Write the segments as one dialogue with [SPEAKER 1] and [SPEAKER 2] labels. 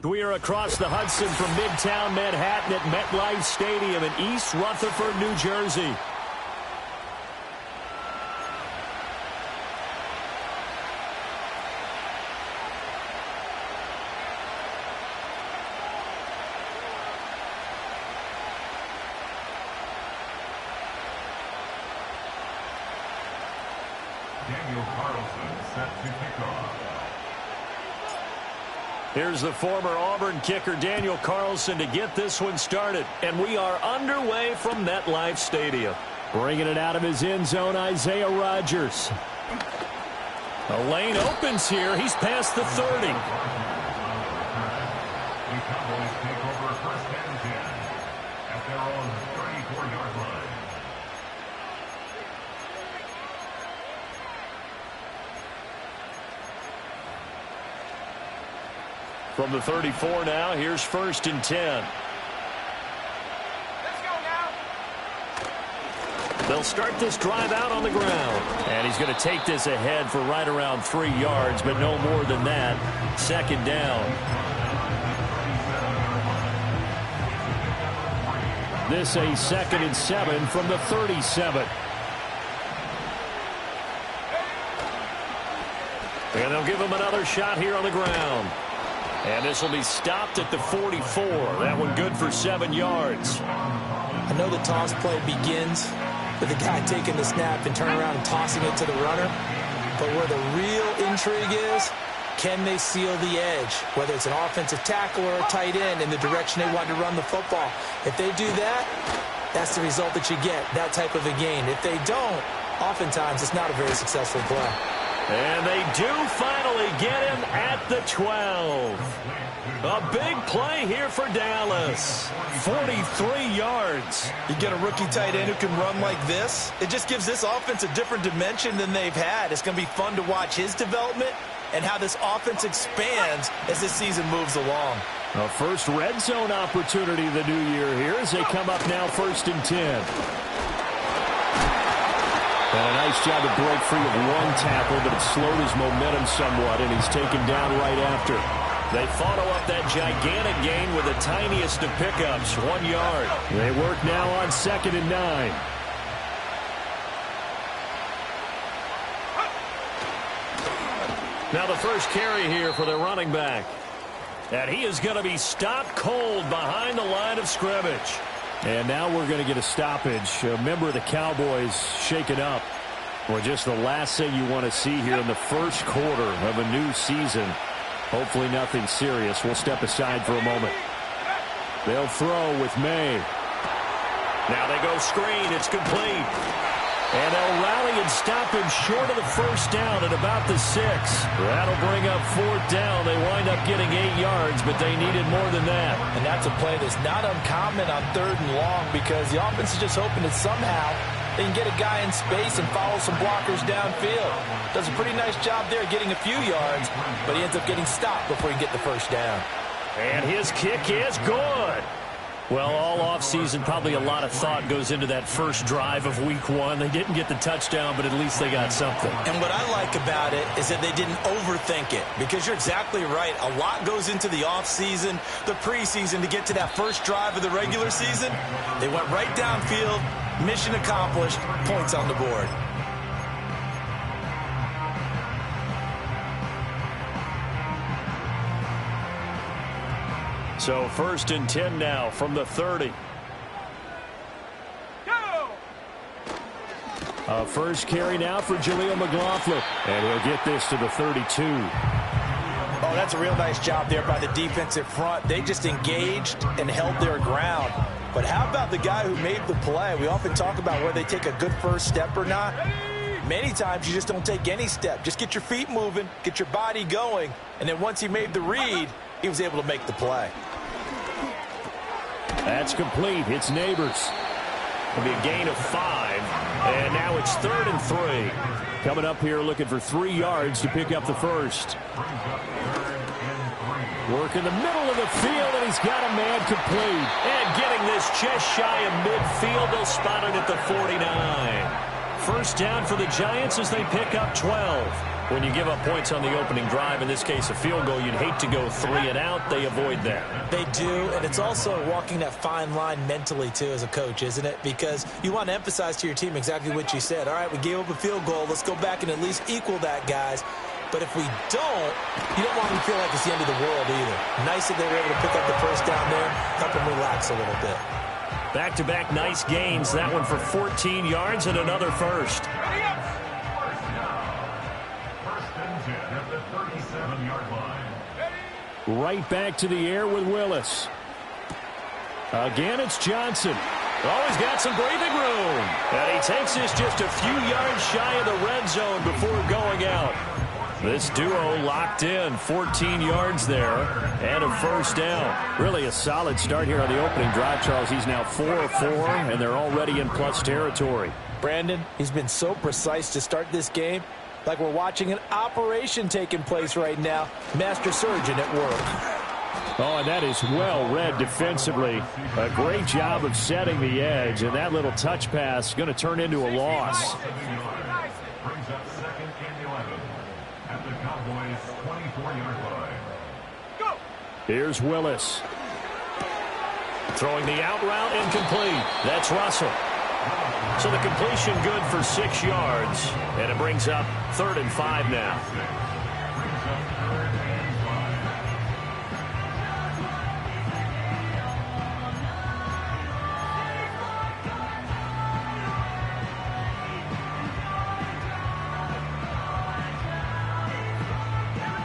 [SPEAKER 1] We are across the Hudson from Midtown Manhattan at MetLife Stadium in East Rutherford, New Jersey. Here's the former Auburn kicker, Daniel Carlson, to get this one started. And we are underway from MetLife Stadium. Bringing it out of his end zone, Isaiah Rodgers. A lane opens here. He's past the 30. From the 34 now, here's 1st and 10.
[SPEAKER 2] Let's go now.
[SPEAKER 1] They'll start this drive out on the ground. And he's going to take this ahead for right around 3 yards, but no more than that. 2nd down. This a 2nd and 7 from the 37. And they'll give him another shot here on the ground. And this will be stopped at the 44. That one good for 7 yards.
[SPEAKER 3] I know the toss play begins with the guy taking the snap and turning around and tossing it to the runner. But where the real intrigue is, can they seal the edge? Whether it's an offensive tackle or a tight end in the direction they want to run the football. If they do that, that's the result that you get, that type of a gain. If they don't, oftentimes it's not a very successful play.
[SPEAKER 1] And they do finally get him at the 12. A big play here for Dallas. 43 yards.
[SPEAKER 4] You get a rookie tight end who can run like this. It just gives this offense a different dimension than they've had. It's going to be fun to watch his development and how this offense expands as this season moves along.
[SPEAKER 1] A first red zone opportunity the new year here as they come up now 1st and 10. And a nice job to break free of one tackle, but it slowed his momentum somewhat, and he's taken down right after. They follow up that gigantic gain with the tiniest of pickups, 1 yard. They work now on 2nd and 9. Now the first carry here for their running back. And he is going to be stopped cold behind the line of scrimmage. And now we're going to get a stoppage. A member of the Cowboys shaken up. Well, just the last thing you want to see here in the first quarter of a new season. Hopefully nothing serious. We'll step aside for a moment. They'll throw with May. Now they go screen. It's complete. And they'll rally and stop him short of the first down at about the 6. That'll bring up 4th down. They wind up getting 8 yards, but they needed more than that.
[SPEAKER 3] And that's a play that's not uncommon on 3rd and long because the offense is just hoping that somehow they can get a guy in space and follow some blockers downfield. Does a pretty nice job there getting a few yards, but he ends up getting stopped before he can get the first down.
[SPEAKER 1] And his kick is good. Well, all offseason, probably a lot of thought goes into that first drive of week 1. They didn't get the touchdown, but at least they got something.
[SPEAKER 4] And what I like about it is that they didn't overthink it, because you're exactly right. A lot goes into the offseason, the preseason, to get to that first drive of the regular season. They went right downfield, mission accomplished, points on the board.
[SPEAKER 1] So 1st and 10 now from the 30.
[SPEAKER 2] Go!
[SPEAKER 1] First carry now for Jaleel McLaughlin. And he'll get this to the 32.
[SPEAKER 4] Oh,
[SPEAKER 3] Oh, that's a real nice job there by the defensive front. They just engaged and held their ground. But how about the guy who made the play? We often talk about whether they take a good first step or not. Many times you just don't take any step. Just get your feet moving, get your body going, and then once he made the read, he was able to make the play.
[SPEAKER 1] That's complete. It's Neighbors. It'll be a gain of 5, and now it's 3rd and 3. Coming up here looking for 3 yards to pick up the first. Work in the middle of the field, and he's got a man complete. And getting this just shy of midfield, they'll spot it at the 49. First down for the Giants as they pick up 12. When you give up points on the opening drive, in this case a field goal, you'd hate to go 3 and out. They avoid that.
[SPEAKER 3] They do, and it's also walking that fine line mentally, too, as a coach, isn't it? Because you want to emphasize to your team exactly what you said. All right, we gave up a field goal. Let's go back and at least equal that, guys. But if we don't, you don't want them to feel like it's the end of the world either. Nice that they were able to pick up the first down there, help them relax a little bit.
[SPEAKER 1] Back-to-back nice gains. That one for 14 yards and another first. Right back to the air with Willis. Again, it's Johnson. Oh, he's got some breathing room. And he takes this just a few yards shy of the red zone before going out. This duo locked in, 14 yards there, and a first down. Really a solid start here on the opening drive, Charles. He's now 4 of 4, and they're already in plus territory.
[SPEAKER 3] Brandon, he's been so precise to start this game, like we're watching an operation taking place right now. Master surgeon at work.
[SPEAKER 1] Oh, and that is well read defensively. A great job of setting the edge, and that little touch pass is going to turn into a loss. Here's Willis. Throwing the out route incomplete. That's Russell. So the completion good for 6 yards. And it brings up 3rd and 5 now.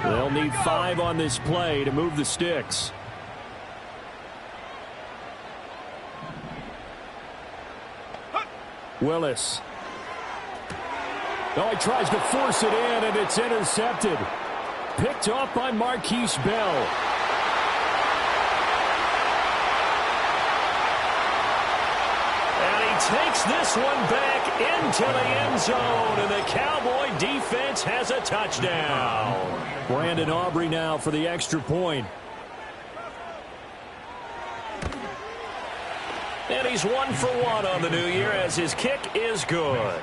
[SPEAKER 1] They'll need 5 on this play to move the sticks. Willis. Oh, he tries to force it in, and it's intercepted. Picked off by Marquise Bell. And he takes this one back into the end zone, and the Cowboy defense has a touchdown. Brandon Aubrey now for the extra point. And he's 1 for 1 on the new year as his kick is good.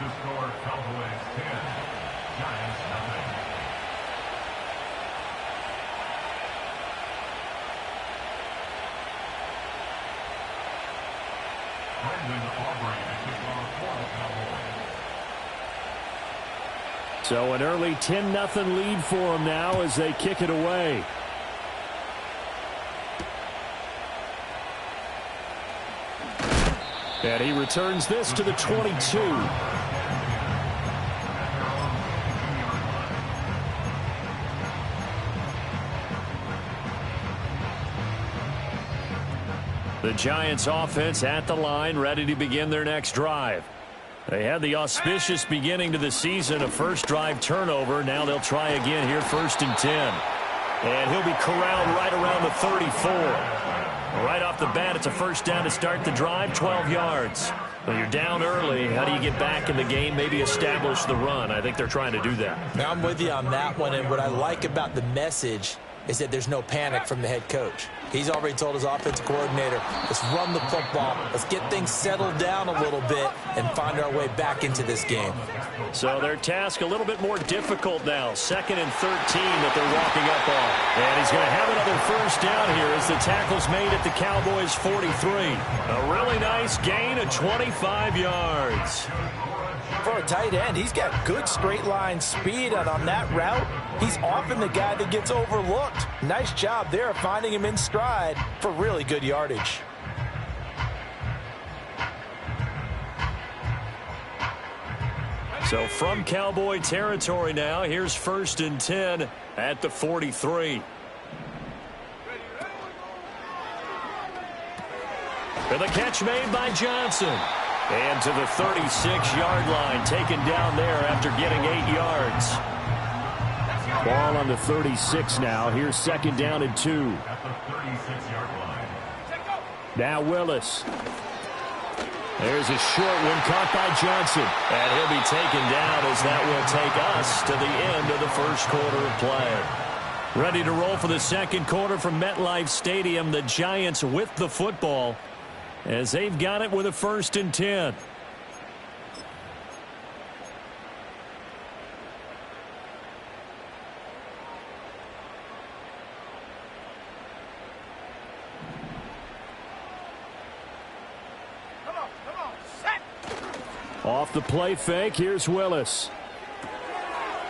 [SPEAKER 1] So an early 10-0 lead for them now as they kick it away. And he returns this to the 22. The Giants offense at the line, ready to begin their next drive. They had the auspicious beginning to the season, a first drive turnover. Now they'll try again here, 1st and 10. And he'll be corralled right around the 34. Right off the bat, it's a first down to start the drive, 12 yards. When you're down early, how do you get back in the game, maybe establish the run? I think they're trying to do that.
[SPEAKER 3] Now I'm with you on that one, and what I like about the message is that there's no panic from the head coach. He's already told his offensive coordinator, let's run the football, let's get things settled down a little bit and find our way back into this game.
[SPEAKER 1] So their task a little bit more difficult now. 2nd and 13 that they're walking up on. And he's going to have another first down here as the tackle's made at the Cowboys' 43. A really nice gain of 25 yards.
[SPEAKER 3] For a tight end, he's got good straight line speed, and on that route, he's often the guy that gets overlooked. Nice job there of finding him in stride for really good yardage.
[SPEAKER 1] So from Cowboy territory now, here's 1st and 10 at the 43. And the catch made by Johnson. And to the 36-yard line, taken down there after getting 8 yards. Ball on the 36 now. Here's second down and 2.
[SPEAKER 2] At the 36-yard line.
[SPEAKER 1] Now Willis. There's a short one caught by Johnson. And he'll be taken down as that will take us to the end of the first quarter of play. Ready to roll for the second quarter from MetLife Stadium. The Giants with the football as they've got it with a 1st and 10. Off the play fake, here's Willis.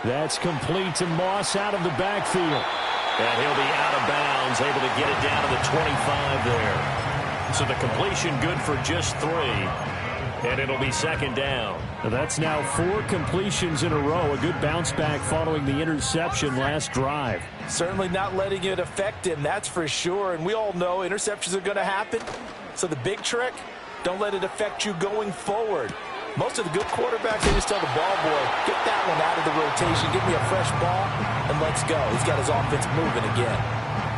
[SPEAKER 1] That's complete to Moss out of the backfield. And he'll be out of bounds, able to get it down to the 25 there. So the completion good for just 3. And it'll be second down. That's now 4 completions in a row. A good bounce back following the interception last drive.
[SPEAKER 3] Certainly not letting it affect him, that's for sure. And we all know interceptions are going to happen. So the big trick, don't let it affect you going forward. Most of the good quarterbacks, they just tell the ball boy, get that one out of the rotation, give me a fresh ball, and let's go. He's got his offense moving again.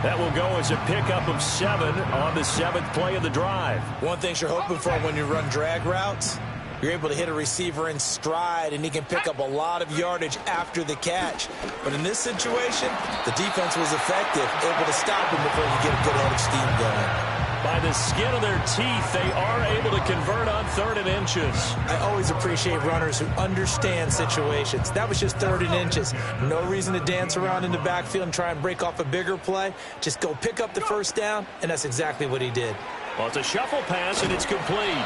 [SPEAKER 1] That will go as a pickup of 7 on the 7th play of the drive.
[SPEAKER 3] One thing you're hoping for when you run drag routes, you're able to hit a receiver in stride, and he can pick up a lot of yardage after the catch. But in this situation, the defense was effective, able to stop him before he get a good head of steam going.
[SPEAKER 1] By the skin of their teeth, they are able to convert on 3rd and inches.
[SPEAKER 3] I always appreciate runners who understand situations. That was just 3rd and inches. No reason to dance around in the backfield and try and break off a bigger play. Just go pick up the first down, and that's exactly what he did.
[SPEAKER 1] Well, it's a shuffle pass, and it's complete.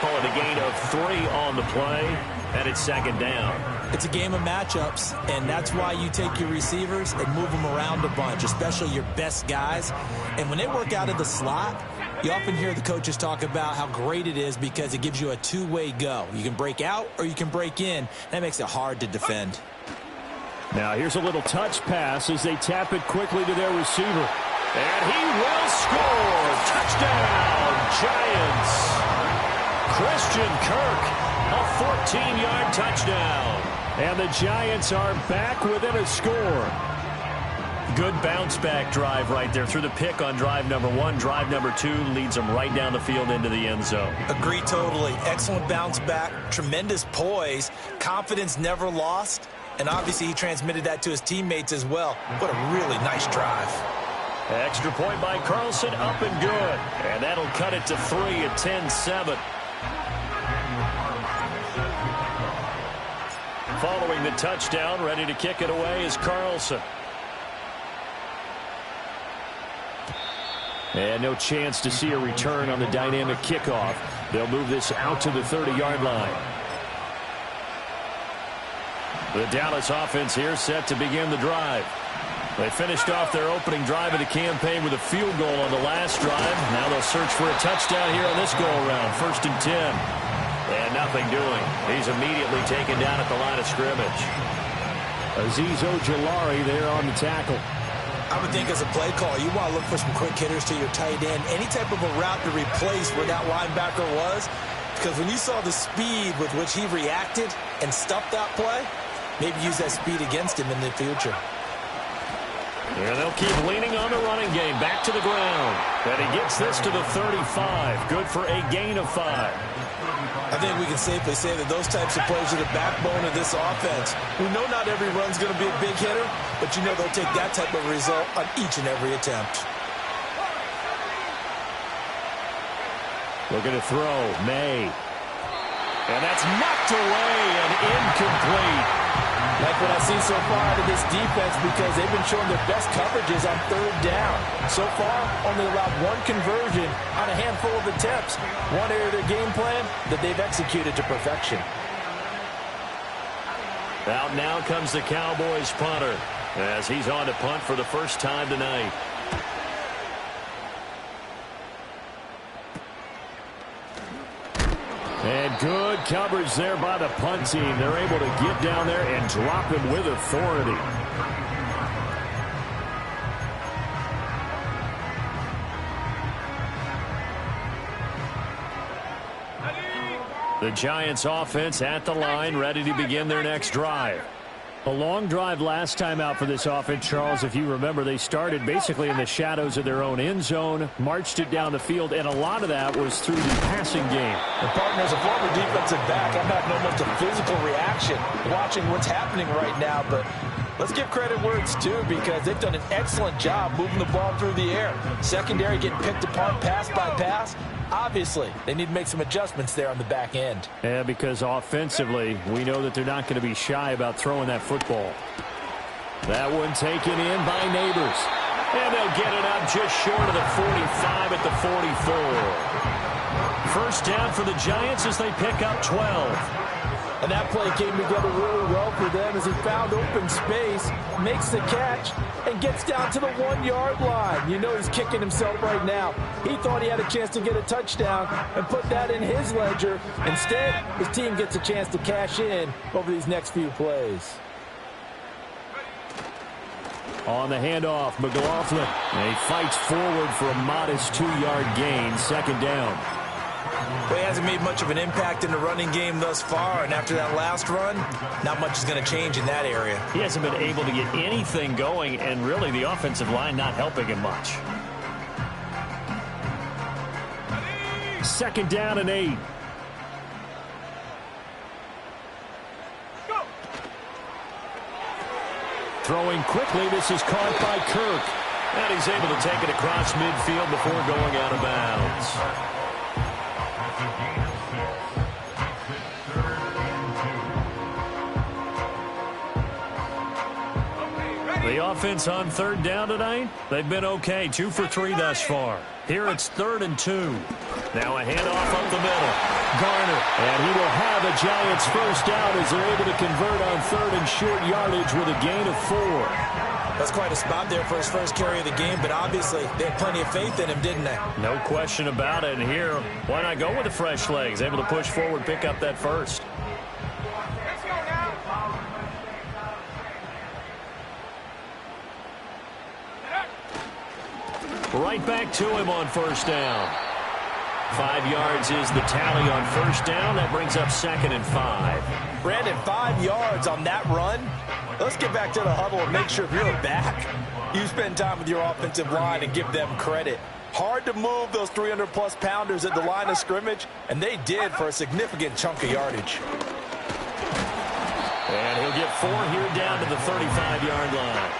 [SPEAKER 1] Call it a gain of 3 on the play, and it's second down.
[SPEAKER 3] It's a game of matchups, and that's why you take your receivers and move them around a bunch, especially your best guys. And when they work out of the slot, you often hear the coaches talk about how great it is because it gives you a two-way go. You can break out or you can break in. That makes it hard to defend.
[SPEAKER 1] Now here's a little touch pass as they tap it quickly to their receiver. And he will score. Touchdown, Giants. Christian Kirk, a 14-yard touchdown. And the Giants are back within a score. Good bounce-back drive right there through the pick on drive number 1. Drive number 2 leads them right down the field into the end zone.
[SPEAKER 3] Agree totally. Excellent bounce back, tremendous poise, confidence never lost, and obviously he transmitted that to his teammates as well. What a really nice drive.
[SPEAKER 1] Extra point by Carlson, up and good. And that'll cut it to 3 at 10-7. Following the touchdown, ready to kick it away is Carlson. And no chance to see a return on the dynamic kickoff. They'll move this out to the 30-yard line. The Dallas offense here set to begin the drive. They finished off their opening drive of the campaign with a field goal on the last drive. Now they'll search for a touchdown here on this go-around. 1st and 10. And nothing doing. He's immediately taken down at the line of scrimmage. Azeez Ojulari there on the tackle.
[SPEAKER 3] I would think as a play call, you want to look for some quick hitters to your tight end. Any type of a route to replace where that linebacker was. Because when you saw the speed with which he reacted and stuffed that play, maybe use that speed against him in the future.
[SPEAKER 1] Yeah, they'll keep leaning on the running game. Back to the ground. And he gets this to the 35. Good for a gain of 5.
[SPEAKER 3] I think we can safely say that those types of plays are the backbone of this offense. We know not every run's going to be a big hitter, but you know they'll take that type of result on each and every attempt.
[SPEAKER 1] Looking to throw, May. And that's knocked away and incomplete.
[SPEAKER 3] Like what I've seen so far out of this defense because they've been showing their best coverages on 3rd down. So far, only allowed 1 conversion on a handful of attempts. One area of their game plan that they've executed to perfection.
[SPEAKER 1] Out now comes the Cowboys punter as he's on to punt for the first time tonight. And good coverage there by the punt team. They're able to get down there and drop him with authority. The Giants offense at the line, ready to begin their next drive. A long drive last time out for this offense, Charles. If you remember, they started basically in the shadows of their own end zone, marched it down the field, and a lot of that was through the passing game.
[SPEAKER 3] And partner, as a former defensive back, I'm having almost a physical reaction watching what's happening right now. But let's give credit where it's due, because they've done an excellent job moving the ball through the air. Secondary getting picked apart pass by pass. Obviously, they need to make some adjustments there on the back end.
[SPEAKER 1] Yeah, because offensively, we know that they're not going to be shy about throwing that football. That one taken in by Neighbors. And they'll get it up just short of the 45 at the 44. First down for the Giants as they pick up 12.
[SPEAKER 3] And that play came together really well for them as he found open space, makes the catch, and gets down to the 1-yard line. You know he's kicking himself right now. He thought he had a chance to get a touchdown and put that in his ledger. Instead, his team gets a chance to cash in over these next few plays.
[SPEAKER 1] On the handoff, McLaughlin. And he fights forward for a modest 2-yard gain, second down.
[SPEAKER 4] Well, he hasn't made much of an impact in the running game thus far, and after that last run, not much is going to change in that area.
[SPEAKER 1] He hasn't been able to get anything going, and really the offensive line not helping him much. Second down and 8. Throwing quickly, this is caught by Kirk. And he's able to take it across midfield before going out of bounds. The offense on third down tonight, they've been okay. 2 for 3 thus far. Here it's 3rd and 2. Now a handoff up the middle. Garner, and he will have a Giants first down as they're able to convert on 3rd and short yardage with a gain of 4.
[SPEAKER 4] That's quite a spot there for his first carry of the game, but obviously they had plenty of faith in him, didn't they?
[SPEAKER 1] No question about it. And here, why not go with the fresh legs? Able to push forward, pick up that first. Right back to him on first down. 5 yards is the tally on first down. That brings up 2nd and 5.
[SPEAKER 3] Brandon, 5 yards on that run. Let's get back to the huddle and make sure if you're a back, you spend time with your offensive line and give them credit. Hard to move those 300-plus pounders at the line of scrimmage, and they did for a significant chunk of yardage.
[SPEAKER 1] And he'll get 4 here down to the 35-yard line.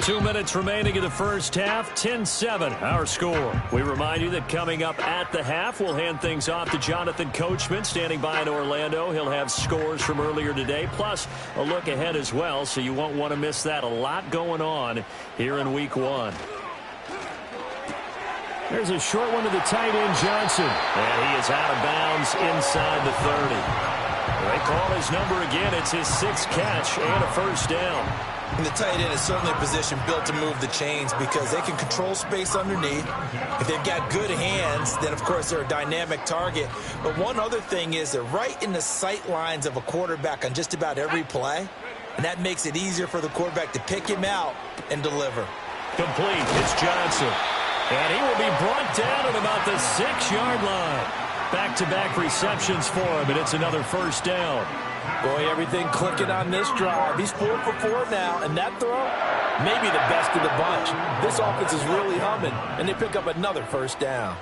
[SPEAKER 1] 2 minutes remaining in the first half, 10-7, our score. We remind you that coming up at the half, we'll hand things off to Jonathan Coachman, standing by in Orlando. He'll have scores from earlier today, plus a look ahead as well, so you won't want to miss that. A lot going on here in week 1. There's a short one to the tight end, Johnson. And he is out of bounds inside the 30. They call his number again. It's his 6th catch and a first down.
[SPEAKER 4] And the tight end is certainly a position built to move the chains because they can control space underneath. If they've got good hands, then, of course, they're a dynamic target. But one other thing is they're right in the sight lines of a quarterback on just about every play, and that makes it easier for the quarterback to pick him out and deliver.
[SPEAKER 1] Complete. It's Johnson. And he will be brought down at about the 6-yard line. Back-to-back receptions for him, and it's another first down.
[SPEAKER 3] Boy, everything clicking on this drive. He's 4 for 4 now, and that throw, maybe the best of the bunch. This offense is really humming, and they pick up another first down.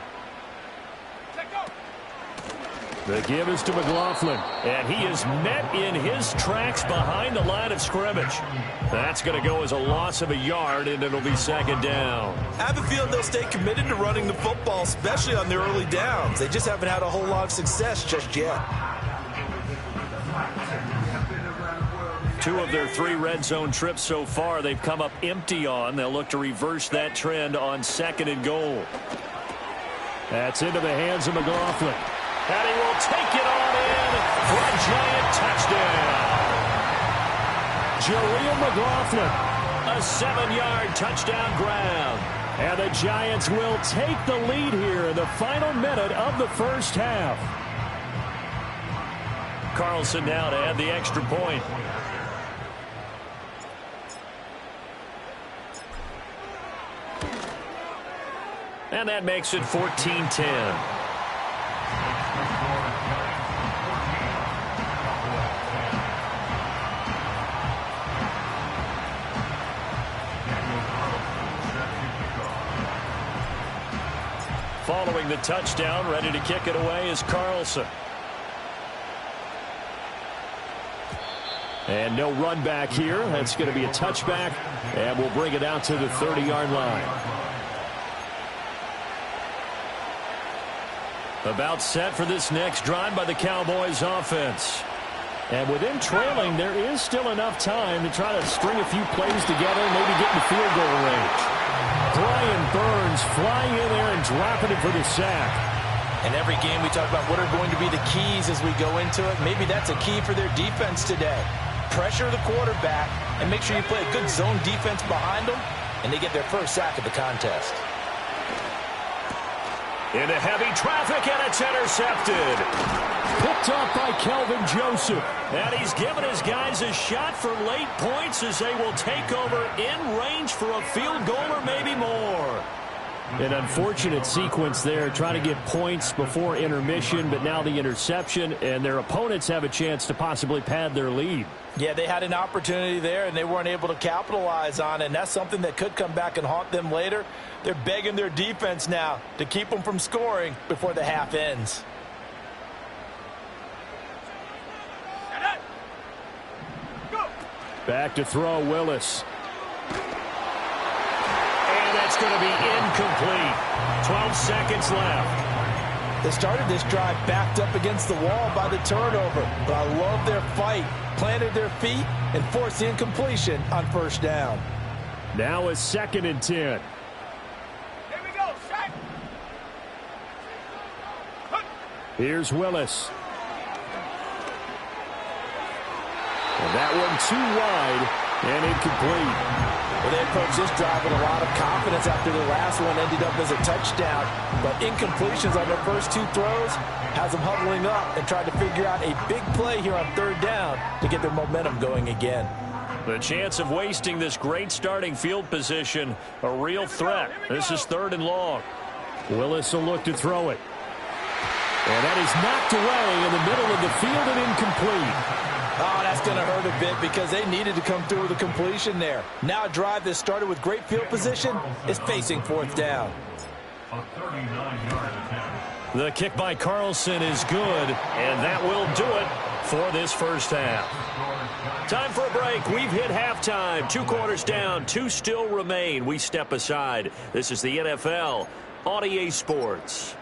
[SPEAKER 1] The give is to McLaughlin, and he is met in his tracks behind the line of scrimmage. That's going to go as a loss of a yard, and it'll be 2nd down.
[SPEAKER 4] I have a feeling they'll stay committed to running the football, especially on their early downs. They just haven't had a whole lot of success just yet.
[SPEAKER 1] 2 of their 3 red zone trips so far, they've come up empty on. They'll look to reverse that trend on 2nd and goal. That's into the hands of McLaughlin. And he will take it on in for a Giant touchdown. Jaleel McLaughlin, a 7-yard touchdown grab. And the Giants will take the lead here in the final minute of the first half. Carlson now to add the extra point. And that makes it 14-10. Following the touchdown, ready to kick it away is Carlson. And no run back here. That's going to be a touchback, and we'll bring it out to the 30-yard line. About set for this next drive by the Cowboys offense. And within trailing, there is still enough time to try to string a few plays together, maybe get in the field goal range. Brian Burns flying in there and dropping it for the sack.
[SPEAKER 3] In every game we talk about what are going to be the keys as we go into it. Maybe that's a key for their defense today. Pressure the quarterback and make sure you play a good zone defense behind them, and they get their first sack of the contest.
[SPEAKER 1] Into heavy traffic, and it's intercepted. Picked off by Kelvin Joseph. And he's given his guys a shot for late points as they will take over in range for a field goal or maybe more. An unfortunate sequence there, trying to get points before intermission, but now the interception, and their opponents have a chance to possibly pad their lead.
[SPEAKER 3] Yeah, they had an opportunity there, and they weren't able to capitalize on it, and that's something that could come back and haunt them later. They're begging their defense now to keep them from scoring before the half ends.
[SPEAKER 1] Back to throw, Willis. And that's going to be incomplete. 12 seconds left.
[SPEAKER 3] They started this drive backed up against the wall by the turnover, but I love their fight. Planted their feet and forced the incompletion on first down.
[SPEAKER 1] Now a 2nd and 10.
[SPEAKER 5] Here we go, set.
[SPEAKER 1] Here's Willis. And that one too wide and incomplete.
[SPEAKER 3] Well, they approached this drive with a lot of confidence after the last one ended up as a touchdown. But incompletions on their first 2 throws has them huddling up and trying to figure out a big play here on 3rd down to get their momentum going again.
[SPEAKER 1] The chance of wasting this great starting field position, a real threat. This is 3rd and long. Willis will look to throw it. And that is knocked away in the middle of the field and incomplete.
[SPEAKER 3] Oh, that's going to hurt a bit because they needed to come through with a completion there. Now a drive that started with great field position is facing 4th down.
[SPEAKER 2] A 39-yard attempt.
[SPEAKER 1] The kick by Carlson is good, and that will do it for this first half. Time for a break. We've hit halftime. 2 quarters down, 2 still remain. We step aside. This is the NFL on EA Sports.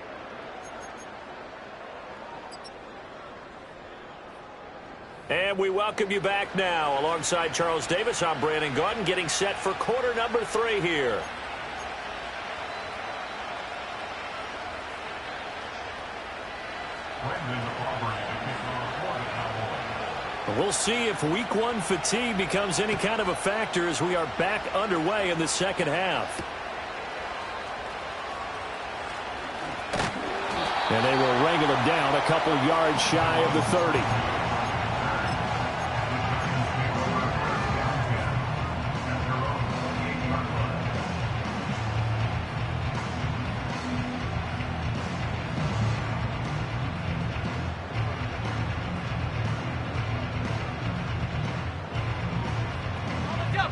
[SPEAKER 1] And we welcome you back now. Alongside Charles Davis, I'm Brandon Gaudin, getting set for quarter number 3 here. We'll see if week 1 fatigue becomes any kind of a factor as we are back underway in the second half. And they will wrangle him down a couple yards shy of the 30.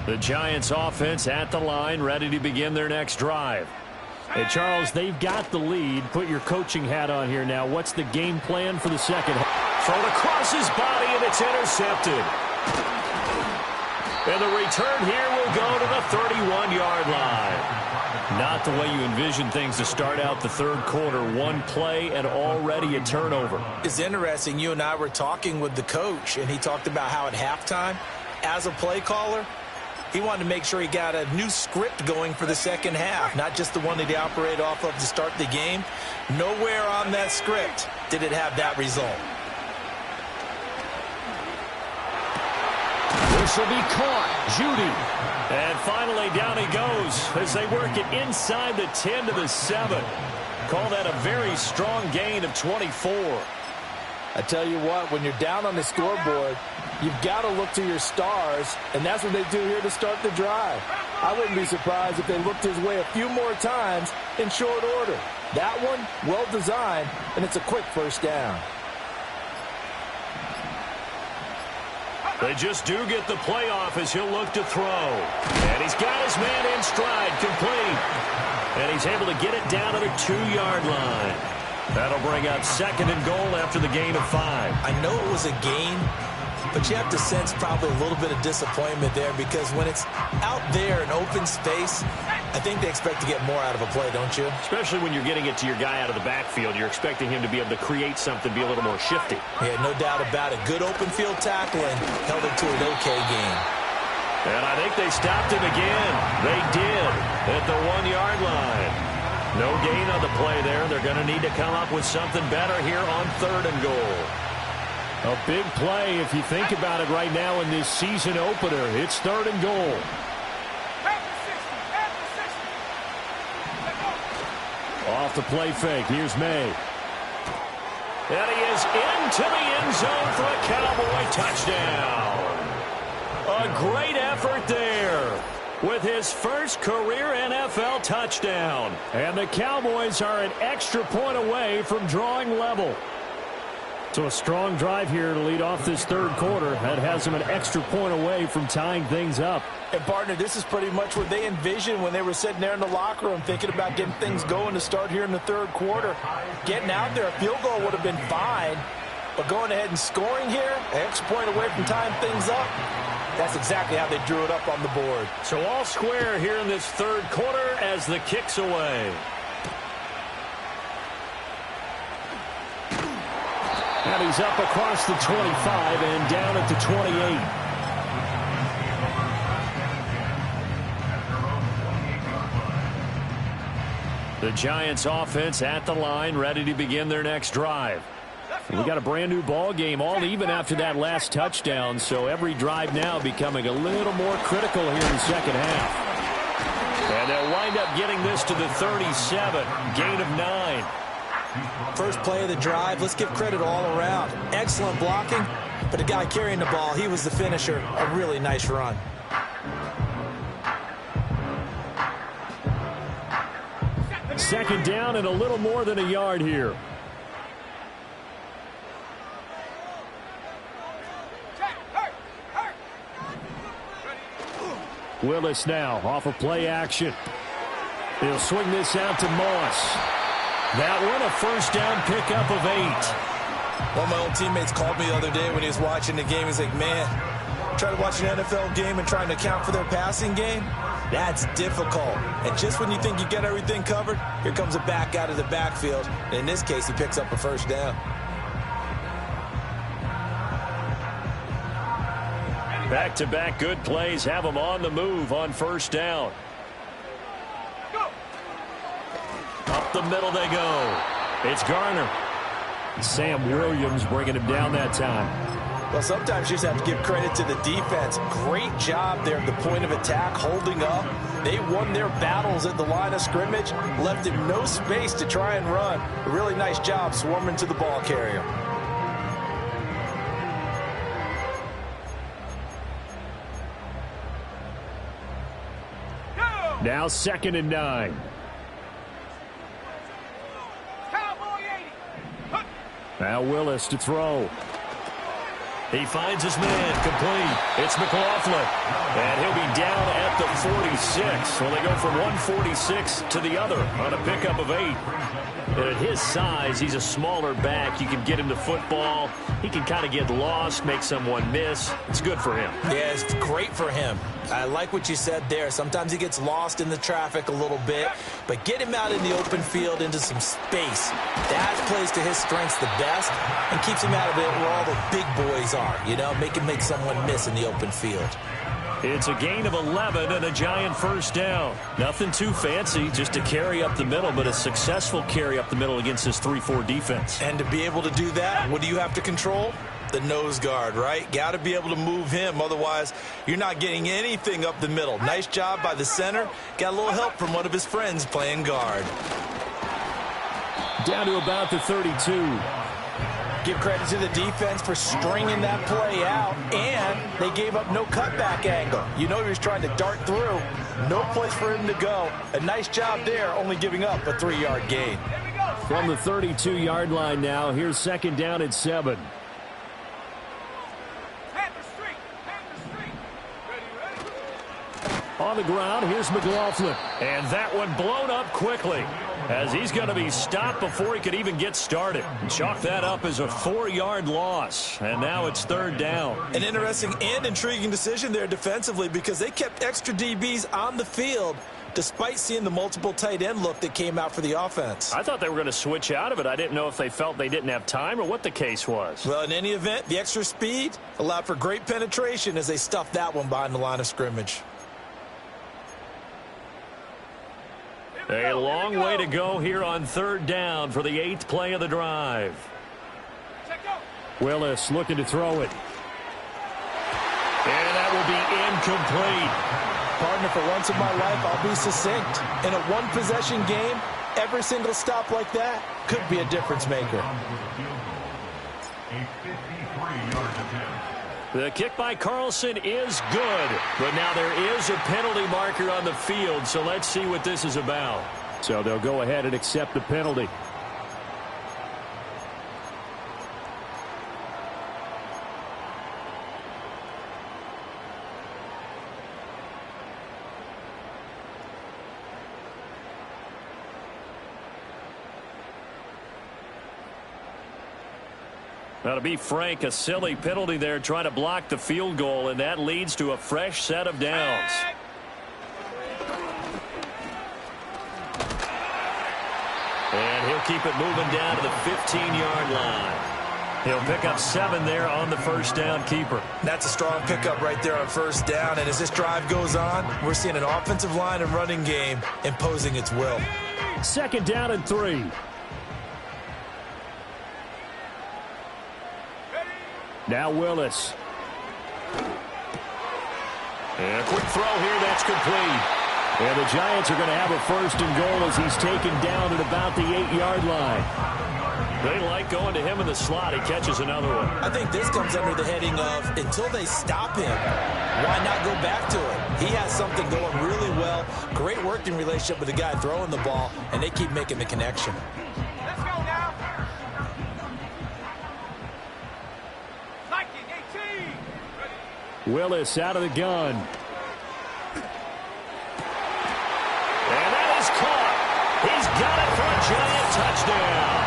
[SPEAKER 1] The Giants offense at the line, ready to begin their next drive. Hey, Charles, they've got the lead. Put your coaching hat on here now. What's the game plan for the second half? Thrown across his body, and it's intercepted. And the return here will go to the 31-yard line. Not the way you envision things to start out the 3rd quarter. 1 play and already a turnover.
[SPEAKER 3] It's interesting. You and I were talking with the coach, and he talked about how at halftime, as a play caller, he wanted to make sure he got a new script going for the second half, not just the one that he operated off of to start the game. Nowhere on that script did it have that result.
[SPEAKER 1] This will be caught. Judy. And finally down he goes as they work it inside the 10 to the 7. Call that a very strong gain of 24.
[SPEAKER 3] I tell you what, when you're down on the scoreboard, you've got to look to your stars, and that's what they do here to start the drive. I wouldn't be surprised if they looked his way a few more times in short order. That one, well designed, and it's a quick first down.
[SPEAKER 1] They just do get the play off as he'll look to throw. And he's got his man in stride, complete. And he's able to get it down at a 2-yard line. That'll bring up 2nd and goal after the gain of 5.
[SPEAKER 3] I know it was a gain, but you have to sense probably a little bit of disappointment there because when it's out there in open space, I think they expect to get more out of a play, don't you?
[SPEAKER 1] Especially when you're getting it to your guy out of the backfield. You're expecting him to be able to create something, be a little more shifty.
[SPEAKER 3] Yeah, no doubt about it. Good open field tackling held it to an okay game.
[SPEAKER 1] And I think they stopped him again. They did at the 1-yard line. No gain on the play there. They're going to need to come up with something better here on 3rd and goal. A big play if you think about it right now in this season opener. It's 3rd and goal. Off the play fake. Here's May. And he is into the end zone for a Cowboy touchdown. A great effort there with his first career NFL touchdown. And the Cowboys are an extra point away from drawing level. So a strong drive here to lead off this 3rd quarter. That has them an extra point away from tying things up.
[SPEAKER 3] And, partner, this is pretty much what they envisioned when they were sitting there in the locker room thinking about getting things going to start here in the 3rd quarter. Getting out there, a field goal would have been fine. But going ahead and scoring here, an extra point away from tying things up, that's exactly how they drew it up on the board.
[SPEAKER 1] So all square here in this 3rd quarter as the kick's away. And he's up across the 25 and down at the 28. The Giants offense at the line, ready to begin their next drive. We got a brand new ball game, all even after that last touchdown, so every drive now becoming a little more critical here in the second half. And they'll wind up getting this to the 37, gain of 9.
[SPEAKER 3] First play of the drive, let's give credit all around. Excellent blocking, but the guy carrying the ball, he was the finisher. A really nice run.
[SPEAKER 1] Second down and a little more than a yard here. Willis now off of play action. He'll swing this out to Moss. That one a first down pickup of 8.
[SPEAKER 3] One of my old teammates called me the other day when he was watching the game. He's like, man, trying to watch an NFL game and trying to account for their passing game, that's difficult. And just when you think you get everything covered, here comes a back out of the backfield. And in this case, he picks up a first down.
[SPEAKER 1] Back-to-back good plays have them on the move on first down. Up the middle they go. It's Garner. Sam Williams bringing him down that time.
[SPEAKER 3] Well, sometimes you just have to give credit to the defense. Great job there at the point of attack, holding up. They won their battles at the line of scrimmage, left him no space to try and run. A really nice job swarming to the ball carrier.
[SPEAKER 1] Now 2nd and 9. Now Willis to throw. He finds his man, complete. It's McLaughlin. And he'll be down at the 46. So they go from 146 to the other on a pickup of 8. And at his size, he's a smaller back. You can get him to football. He can kind of get lost, make someone miss. It's good for him.
[SPEAKER 3] Yeah, it's great for him. I like what you said there. Sometimes he gets lost in the traffic a little bit, but get him out in the open field into some space. That plays to his strengths the best and keeps him out of it where all the big boys are, you know, make someone miss in the open field.
[SPEAKER 1] It's a gain of 11 and a Giant first down. Nothing too fancy, just a carry up the middle, but a successful carry up the middle against this 3-4 defense.
[SPEAKER 3] And to be able to do that, what do you have to control? The nose guard, right? Got to be able to move him. Otherwise, you're not getting anything up the middle. Nice job by the center. Got a little help from one of his friends playing guard.
[SPEAKER 1] Down to about the 32.
[SPEAKER 3] Give credit to the defense for stringing that play out, and they gave up no cutback angle. You know he was trying to dart through. No place for him to go. A nice job there, only giving up a 3-yard gain.
[SPEAKER 1] From the 32-yard line now, here's second down at 7. On the ground, here's McLaughlin. And that one blown up quickly, as he's going to be stopped before he could even get started. Chalk that up as a 4-yard loss, and now it's third down.
[SPEAKER 3] An interesting and intriguing decision there defensively, because they kept extra DBs on the field despite seeing the multiple tight end look that came out for the offense.
[SPEAKER 1] I thought they were going to switch out of it. I didn't know if they felt they didn't have time or what the case was.
[SPEAKER 3] Well, in any event, the extra speed allowed for great penetration as they stuffed that one behind the line of scrimmage.
[SPEAKER 1] A long way to go here on third down for the 8th play of the drive. Willis looking to throw it. And that will be incomplete.
[SPEAKER 3] Partner, for once in my life, I'll be succinct. In a one-possession game, every single stop like that could be a difference maker.
[SPEAKER 1] The kick by Carlson is good, but now there is a penalty marker on the field, so let's see what this is about. So they'll go ahead and accept the penalty. Now, to be frank, a silly penalty there trying to block the field goal, and that leads to a fresh set of downs. And he'll keep it moving down to the 15-yard line. He'll pick up 7 there on the first down keeper.
[SPEAKER 3] That's a strong pickup right there on first down, and as this drive goes on, we're seeing an offensive line and running game imposing its will.
[SPEAKER 1] Second down and 3. Now Willis. And a quick throw here, that's complete. And the Giants are going to have a first and goal as he's taken down at about the 8-yard line. They like going to him in the slot. He catches another one.
[SPEAKER 3] I think this comes under the heading of, until they stop him, why not go back to it? He has something going really well. Great working relationship with the guy throwing the ball, and they keep making the connection.
[SPEAKER 5] Let's go now.
[SPEAKER 1] Willis out of the gun. And that is caught. He's got it for a Giant touchdown.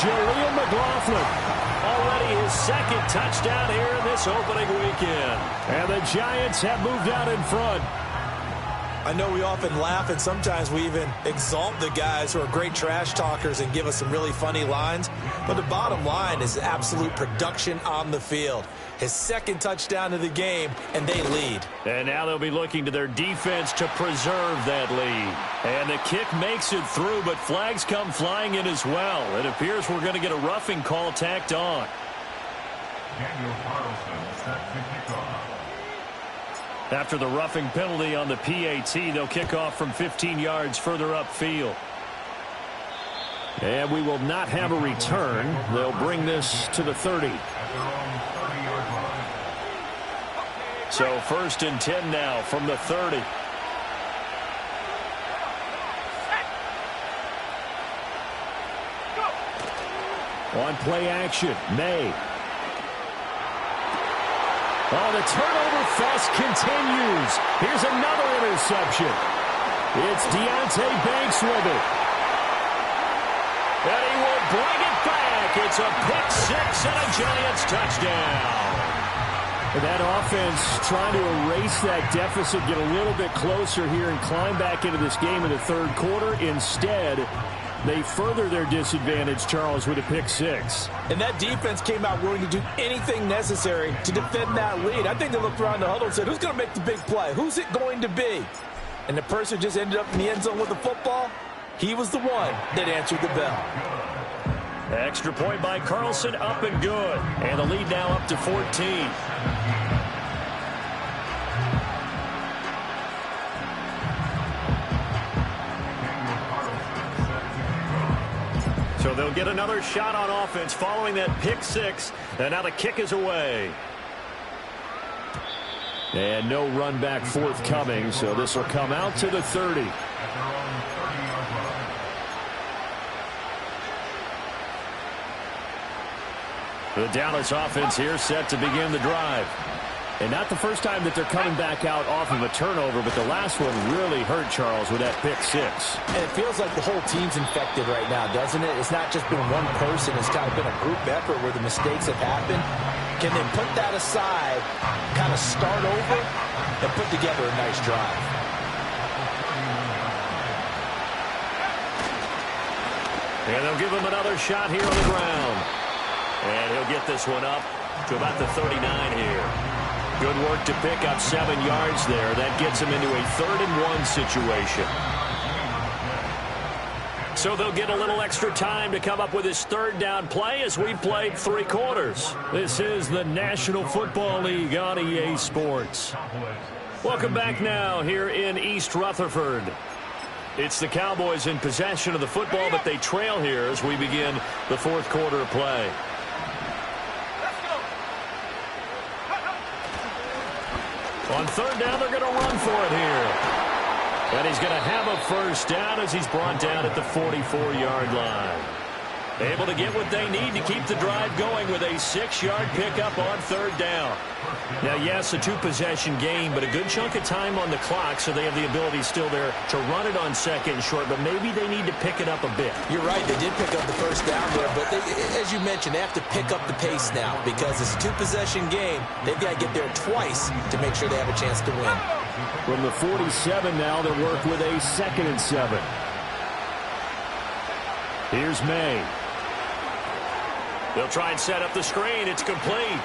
[SPEAKER 1] Jaleel McLaughlin, already his second touchdown here in this opening weekend. And the Giants have moved out in front.
[SPEAKER 3] I know we often laugh, and sometimes we even exalt the guys who are great trash talkers and give us some really funny lines. But the bottom line is absolute production on the field. His second touchdown of the game, and they lead.
[SPEAKER 1] And now they'll be looking to their defense to preserve that lead. And the kick makes it through, but flags come flying in as well. It appears we're going to get a roughing call tacked on. After the roughing penalty on the PAT, they'll kick off from 15 yards further upfield. And we will not have a return. They'll bring this to the 30. So first and 10 now from the 30. On play action, May. Oh, the turnover fest continues. Here's another interception. It's Deontay Banks with it. And he will bring it back. It's a pick six and a Giants touchdown. And that offense trying to erase that deficit, get a little bit closer here and climb back into this game in the third quarter. Instead, they further their disadvantage, Charles, with a pick six.
[SPEAKER 3] And that defense came out willing to do anything necessary to defend that lead. I think they looked around the huddle and said, who's going to make the big play? Who's it going to be? And the person who just ended up in the end zone with the football, he was the one that answered the bell.
[SPEAKER 1] Extra point by Carlson, up and good. And the lead now up to 14. So they'll get another shot on offense following that pick six. And now the kick is away. And no run back forthcoming, so this will come out to the 30. The Dallas offense here set to begin the drive. And not the first time that they're coming back out off of a turnover, but the last one really hurt Charles with that pick six.
[SPEAKER 3] And it feels like the whole team's infected right now, doesn't it? It's not just been one person. It's kind of been a group effort where the mistakes have happened. Can they put that aside, kind of start over, and put together a nice drive?
[SPEAKER 1] And they'll give him another shot here on the ground. And he'll get this one up to about the 39 here. Good work to pick up 7 yards there. That gets him into a 3rd-and-1 situation. So they'll get a little extra time to come up with his 3rd down play as we played 3 quarters. This is the National Football League on EA Sports. Welcome back now here in East Rutherford. It's the Cowboys in possession of the football, but they trail here as we begin the 4th quarter of play. On 3rd down, they're going to run for it here. And he's going to have a 1st down as he's brought down at the 44-yard line. Able to get what they need to keep the drive going with a 6-yard pickup on 3rd down. Now, yes, a 2-possession game, but a good chunk of time on the clock, so they have the ability still there to run it on 2nd and short, but maybe they need to pick it up a bit.
[SPEAKER 3] You're right, they did pick up the 1st down there, but they, as you mentioned, they have to pick up the pace now because it's a 2-possession game. They've got to get there twice to make sure they have a chance to win.
[SPEAKER 1] From the 47 now, they work with a 2nd and 7. Here's May. They'll try and set up the screen. It's complete.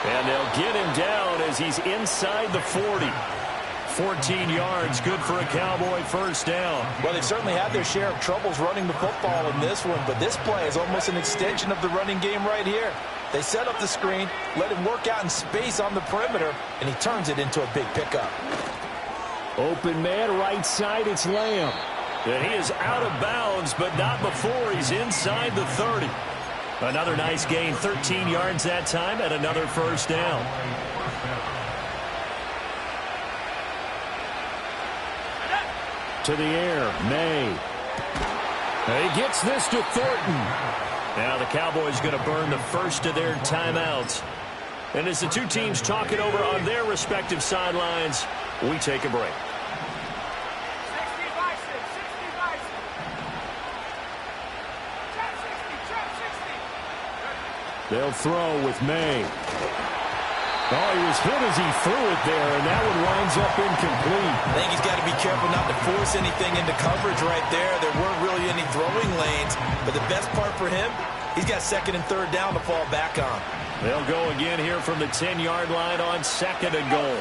[SPEAKER 1] And they'll get him down as he's inside the 40. 14 yards, good for a Cowboy 1st down.
[SPEAKER 3] Well, they've certainly had their share of troubles running the football in this one, but this play is almost an extension of the running game right here. They set up the screen, let him work out in space on the perimeter, and he turns it into a big pickup.
[SPEAKER 1] Open man, right side, it's Lamb. And he is out of bounds, but not before he's inside the 30. Another nice gain, 13 yards that time, and another 1st down. To the air, May. He gets this to Thornton. Now the Cowboys going to burn the first of their timeouts. And as the two teams talk it over on their respective sidelines, we take a break. They'll throw with May. Oh, he was hit as he threw it there, and that one winds up incomplete.
[SPEAKER 4] I think he's got to be careful not to force anything into coverage right there. There weren't really any throwing lanes, but the best part for him, he's got 2nd and 3rd down to fall back on.
[SPEAKER 1] They'll go again here from the 10-yard line on 2nd and goal.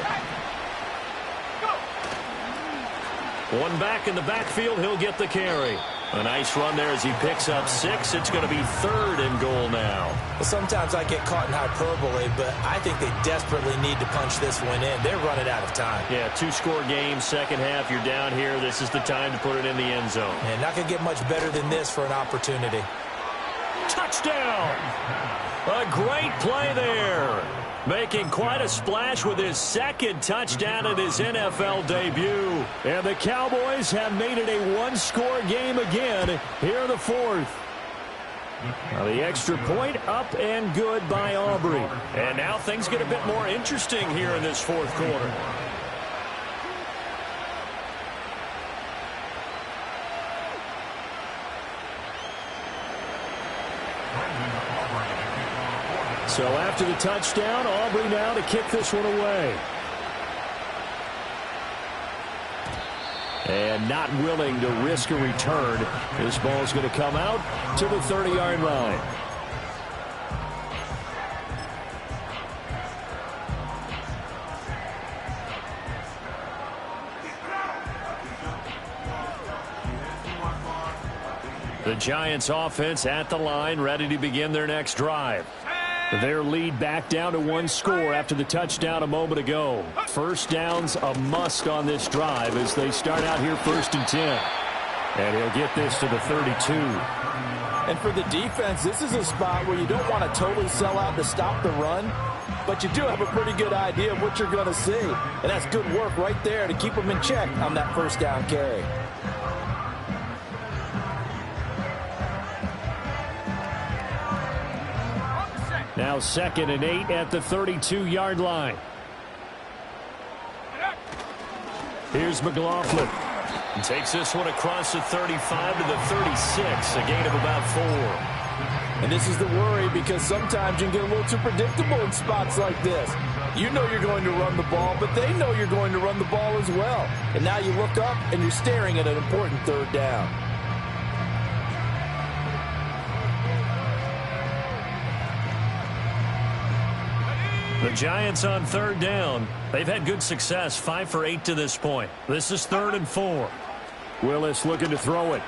[SPEAKER 1] One back in the backfield, he'll get the carry. A nice run there as he picks up 6. It's going to be 3rd and goal now.
[SPEAKER 3] Well, sometimes I get caught in hyperbole, but I think they desperately need to punch this one in. They're running out of time.
[SPEAKER 1] Yeah, 2-score game, 2nd half. You're down here. This is the time to put it in the end zone.
[SPEAKER 3] And not going to get much better than this for an opportunity.
[SPEAKER 1] Touchdown! A great play there. Making quite a splash with his 2nd touchdown in his NFL debut. And the Cowboys have made it a 1-score game again here in the 4th. Now the extra point up and good by Aubrey. And now things get a bit more interesting here in this 4th quarter. So after the touchdown, Aubrey now to kick this one away. And not willing to risk a return. This ball's going to come out to the 30-yard line. The Giants offense at the line, ready to begin their next drive. Their lead back down to 1 score after the touchdown a moment ago. 1st down's a must on this drive as they start out here 1st and 10. And he'll get this to the 32.
[SPEAKER 3] And for the defense, this is a spot where you don't want to totally sell out to stop the run, but you do have a pretty good idea of what you're going to see. And that's good work right there to keep them in check on that first down carry.
[SPEAKER 1] Now 2nd and 8 at the 32-yard line. Here's McLaughlin. He takes this one across the 35 to the 36, a gain of about 4.
[SPEAKER 3] And this is the worry, because sometimes you can get a little too predictable in spots like this. You know you're going to run the ball, but they know you're going to run the ball as well. And now you look up and you're staring at an important third down.
[SPEAKER 1] The Giants on third down. They've had good success, 5 for 8 to this point. This is 3rd and 4. Willis looking to throw it.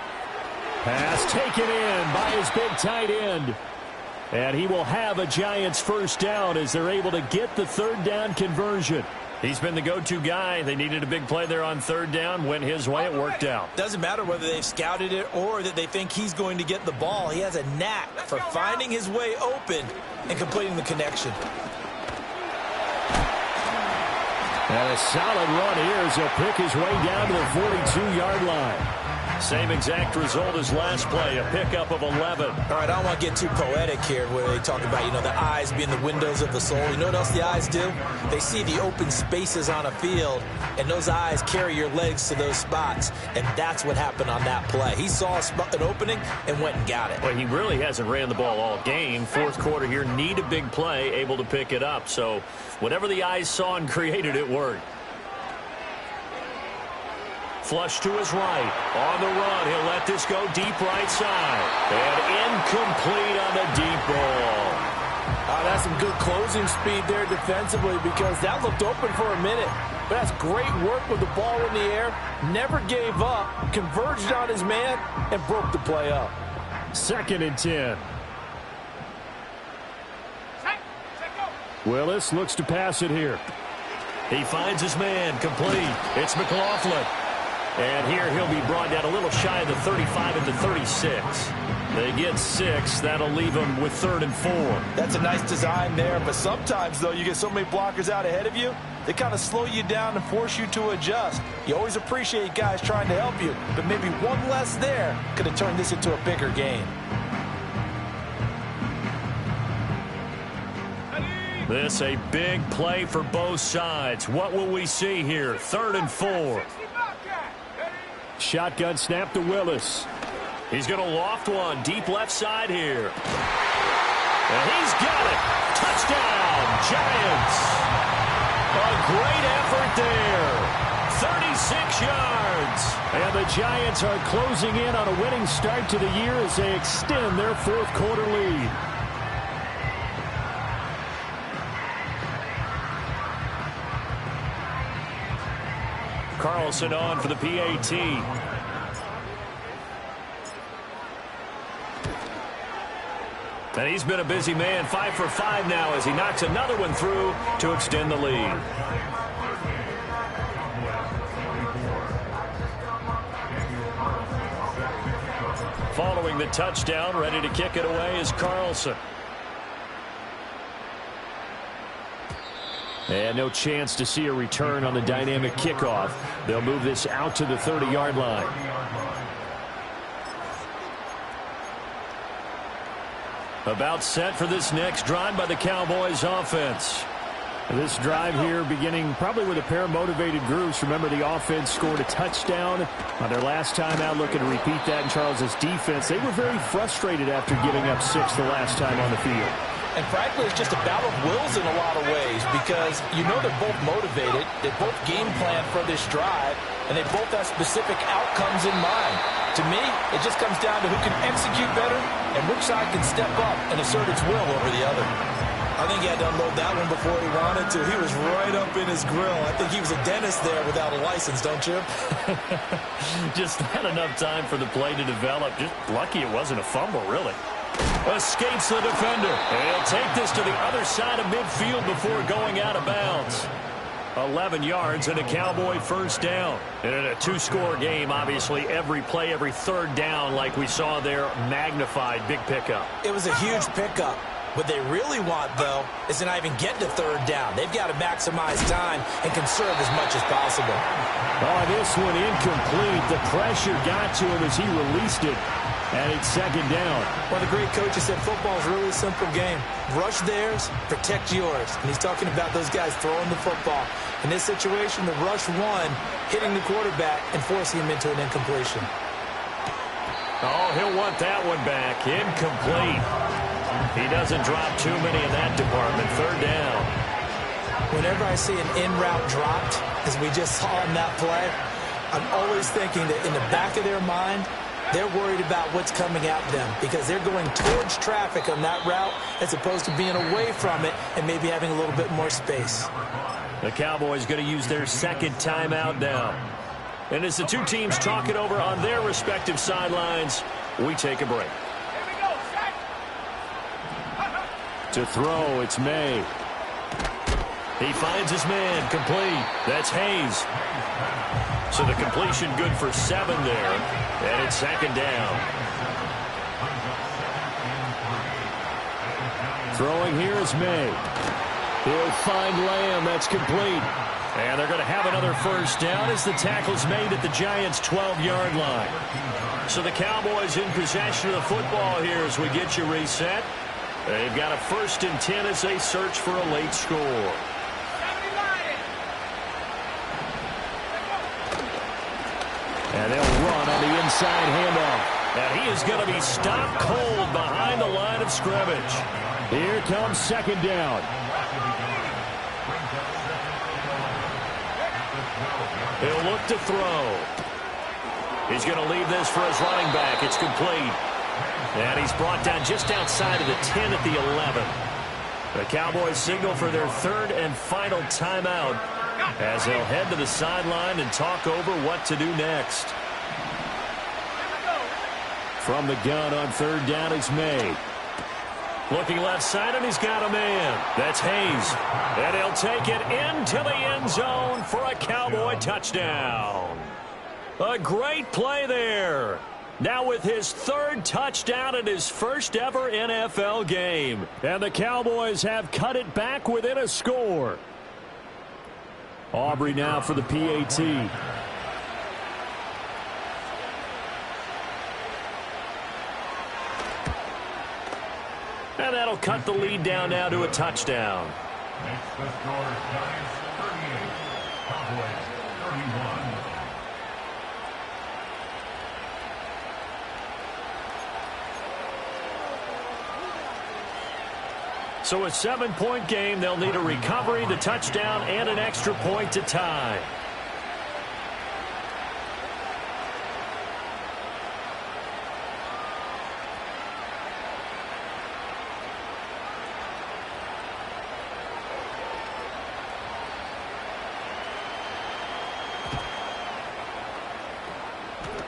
[SPEAKER 1] Pass taken in by his big tight end. And he will have a Giants first down as they're able to get the third down conversion. He's been the go-to guy. They needed a big play there on third down. Went his way. It worked out.
[SPEAKER 4] Doesn't matter whether they've scouted it or that they think he's going to get the ball. He has a knack for finding his way open and completing the connection.
[SPEAKER 1] And a solid run here as he'll pick his way down to the 42-yard line. Same exact result as last play, a pickup of 11.
[SPEAKER 4] All right, I don't want to get too poetic here where they talk about, the eyes being the windows of the soul. You know what else the eyes do? They see the open spaces on a field, and those eyes carry your legs to those spots, and that's what happened on that play. He saw an opening and went and got it.
[SPEAKER 1] Well, he really hasn't ran the ball all game. Fourth quarter here, need a big play, able to pick it up. So whatever the eyes saw and created, it worked. Flush to his right. On the run, he'll let this go deep right side. And incomplete on the deep ball.
[SPEAKER 3] That's some good closing speed there defensively, because that looked open for a minute. But that's great work with the ball in the air. Never gave up, converged on his man, and broke the play up.
[SPEAKER 1] 2nd and 10. Willis looks to pass it here. He finds his man, complete. It's McLaughlin. And here he'll be brought down a little shy of the 35 at the 36. They get 6. That'll leave them with 3rd and 4.
[SPEAKER 4] That's a nice design there, but sometimes, though, you get so many blockers out ahead of you, they kind of slow you down and force you to adjust. You always appreciate guys trying to help you, but maybe one less there could have turned this into a bigger game.
[SPEAKER 1] This a big play for both sides. What will we see here? 3rd and 4. Shotgun snap to Willis. He's going to loft one deep left side here. And he's got it. Touchdown, Giants. A great effort there. 36 yards. And the Giants are closing in on a winning start to the year as they extend their fourth quarter lead. Carlson on for the PAT. And he's been a busy man, 5 for 5 now as he knocks another one through to extend the lead. Following the touchdown, ready to kick it away is Carlson. And no chance to see a return on the dynamic kickoff. They'll move this out to the 30-yard line. About set for this next drive by the Cowboys offense. This drive here beginning probably with a pair of motivated groups. Remember, the offense scored a touchdown on their last time out, looking to repeat that in Charles's defense. They were very frustrated after giving up 6 the last time on the field.
[SPEAKER 3] And frankly, it's just a battle of wills in a lot of ways, because they're both motivated, they both game plan for this drive, and they both have specific outcomes in mind. To me, it just comes down to who can execute better and which side can step up and assert its will over the other.
[SPEAKER 4] I think he had to unload that one before he wanted to. He was right up in his grill. I think he was a dentist there without a license, don't you?
[SPEAKER 1] Just not enough time for the play to develop. Just lucky it wasn't a fumble, really. Escapes the defender. And he'll take this to the other side of midfield before going out of bounds. 11 yards and a Cowboy first down. And in a two-score game, obviously, every play, every third down, like we saw there, magnified. Big pickup.
[SPEAKER 3] It was a huge pickup. What they really want, though, is to not even get to third down. They've got to maximize time and conserve as much as possible.
[SPEAKER 1] Oh, this one incomplete. The pressure got to him as he released it. And it's second down.
[SPEAKER 3] One of the great coaches said football is really a simple game. Rush theirs, protect yours. And he's talking about those guys throwing the football. In this situation, the rush one, hitting the quarterback and forcing him into an incompletion.
[SPEAKER 1] Oh, he'll want that one back. Incomplete. He doesn't drop too many in that department. Third down.
[SPEAKER 3] Whenever I see an in-route dropped, as we just saw in that play, I'm always thinking that in the back of their mind, they're worried about what's coming at them because they're going towards traffic on that route as opposed to being away from it and maybe having a little bit more space.
[SPEAKER 1] The Cowboys going to use their second timeout now. And as the two teams talk it over on their respective sidelines, we take a break.
[SPEAKER 5] Here we go, set.
[SPEAKER 1] To throw, it's May. He finds his man, complete. That's Hayes. So the completion good for 7 there, and it's second down. Throwing here is May. He'll find Lamb. That's complete. And they're going to have another first down as the tackle's made at the Giants' 12-yard line. So the Cowboys in possession of the football here as we get you reset. They've got a 1st and 10 as they search for a late score. And they'll run on the inside handoff. And he is going to be stopped cold behind the line of scrimmage. Here comes second down. He'll look to throw. He's going to leave this for his running back. It's complete. And he's brought down just outside of the 10 at the 11. The Cowboys signal for their 3rd and final timeout as they'll head to the sideline and talk over what to do next. From the gun on 3rd down, it's May. Looking left side, and he's got a man. That's Hayes. And he'll take it into the end zone for a Cowboy touchdown. A great play there. Now with his 3rd touchdown in his first ever NFL game. And the Cowboys have cut it back within a score. Aubrey now for the PAT. And that'll cut the lead down now to a touchdown.
[SPEAKER 2] Next, the score is Giants 38, Cowboys 31.
[SPEAKER 1] So a 7-point game. They'll need a recovery, the touchdown, and an extra point to tie.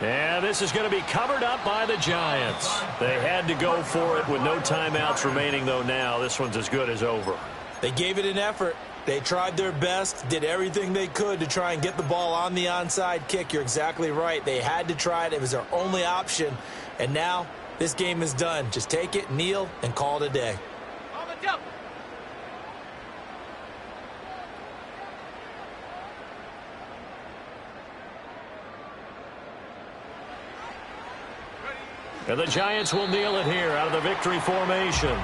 [SPEAKER 1] And this is going to be covered up by the Giants. They had to go for it with no timeouts remaining, though. Now this one's as good as over.
[SPEAKER 3] They gave it an effort. They tried their best, did everything they could to try and get the ball on the onside kick. You're exactly right. They had to try it. It was their only option. And now this game is done. Just take it, kneel, and call it a day.
[SPEAKER 5] On the jump.
[SPEAKER 1] And the Giants will kneel it here out of the victory formation.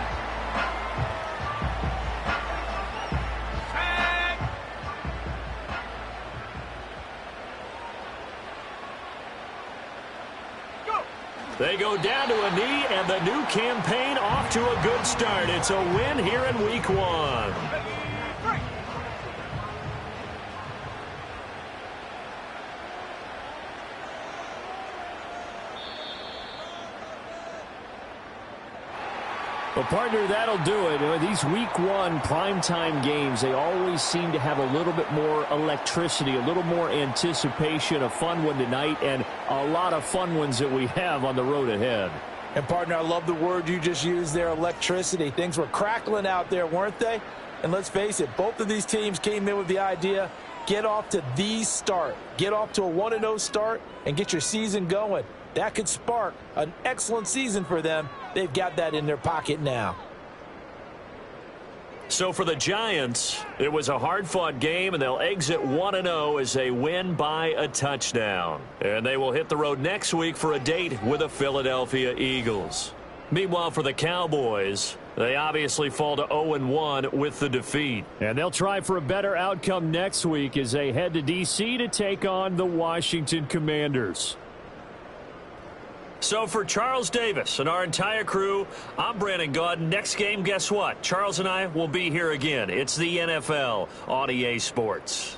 [SPEAKER 1] They go down to a knee, and the new campaign off to a good start. It's a win here in week 1. Well, partner, that'll do it. These week 1 primetime games, they always seem to have a little bit more electricity, a little more anticipation, a fun one tonight, and a lot of fun ones that we have on the road ahead.
[SPEAKER 3] And, partner, I love the word you just used there, electricity. Things were crackling out there, weren't they? And let's face it, both of these teams came in with the idea, get off to the start. Get off to a 1-0 start and get your season going. That could spark an excellent season for them. They've got that in their pocket now.
[SPEAKER 1] So for the Giants, it was a hard-fought game, and they'll exit 1-0 as they win by a touchdown. And they will hit the road next week for a date with the Philadelphia Eagles. Meanwhile, for the Cowboys, they obviously fall to 0-1 with the defeat. And they'll try for a better outcome next week as they head to D.C. to take on the Washington Commanders. So for Charles Davis and our entire crew, I'm Brandon Gaudin. Next game, guess what? Charles and I will be here again. It's the NFL on EA Sports.